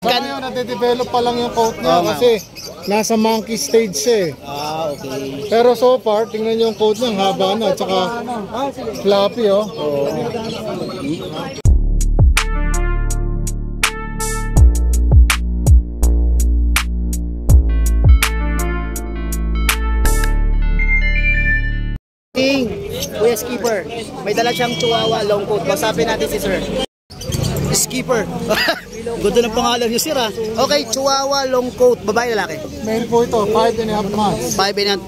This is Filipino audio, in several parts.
Ngayon, nade-develop pa lang yung coat niya kasi nasa monkey stage siya eh. Okay. Pero so far, tingnan niyo yung coat niya, haba na, tsaka floppy oh. Kuya Skipper, may dala siyang Chihuahua long coat. Wasapin natin si sir. Skipper. Ganda ng pangalan niyo, sir ah. Okay, Chihuahua long coat, babae lalaki. Male po ito, 5.5 months. 5.5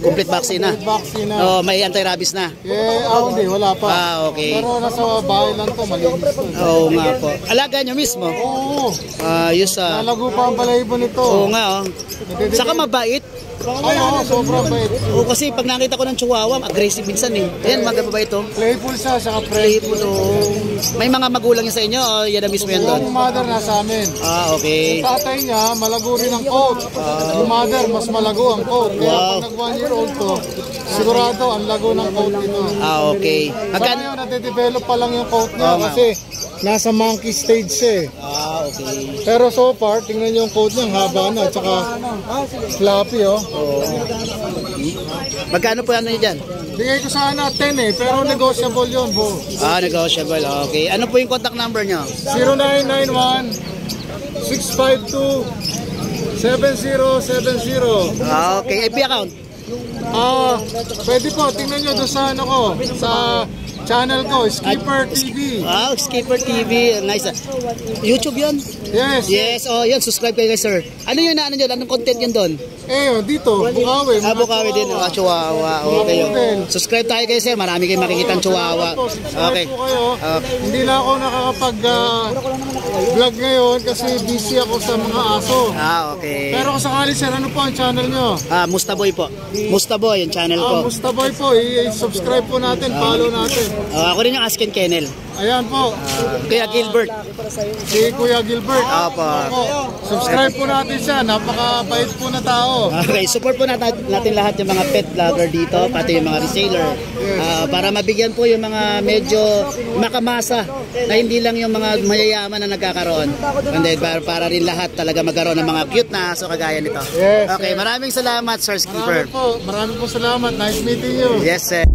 complete vaccine na. Complete vaccine na. Oh, may anti-rabies na. Hindi, wala pa. Okay. Pero nasa bahay lang to, malinis to. Oo nga po. Alaga niyo mismo? Oo. Ayos ah. Nalago pa ang balahibo nito. Oo nga oh. Saka mabait. Oo, sobrang bait. Oo, kasi pag nakita ko ng Chihuahua, aggressive minsan eh. Ayan, magababait to. Playful siya, saka Playful oh. May mga magulang niya sa inyo o yan na mismo yan doon? Yung mother nasa amin. Okay. Yung tatay niya, malago rin ang coat. Yung mother, mas malago ang coat. Kaya pag nag 1 year old to, sigurado ang lago ng coat nito. Okay. Ngayon, nade-develop pa lang yung coat niya kasi nasa monkey stage siya eh. Okay. Pero so far, tingnan niyo yung coat niya, haba na, tsaka floppy oh. Magkano po ano niyo dyan? Bigay ko sana 10 eh, pero negotiable yun, bo. Negotiable. Okay. Ano po yung contact number nyo? 0991-652-7070. Okay. FB account? Pwede po, tingnan nyo doon sa ano ko, sa channel ko, Skipper TV. Wow, Skipper TV. Nice. YouTube yun? Yes. Yes. Oh, yun. Subscribe kayo guys, sir. Ano yun na? Ano yun? Anong content yun doon? Dito, Bukawi. Bukawi din. Chihuahua. Okay. Subscribe tayo guys, sir. Marami kayong makikita ng Chihuahua. Okay. Hindi na ako nakakapag-vlog ngayon kasi busy ako sa mga aso. Okay. Pero kung sakali, sir, ano po ang channel nyo? Mustaboy po. Mustaboy, yung channel ko. Mustaboy po. I-subscribe po natin, follow natin. Ako rin yung Askin Kennel. Ayan po. Kuya Gilbert. Si Kuya Gilbert. Opo. Subscribe po natin siya. Napakabait po na tao. Okay, support po natin lahat yung mga pet vlogger dito, pati yung mga reseller. Para mabigyan po yung mga medyo makamasa na hindi lang yung mga mayayaman na nagkakaroon. And then, para rin lahat talaga magkaroon ng mga cute na aso kagaya nito. Yes. Okay, maraming salamat, Sir Skipper. Maraming po salamat. Nice meeting you. Yes, sir.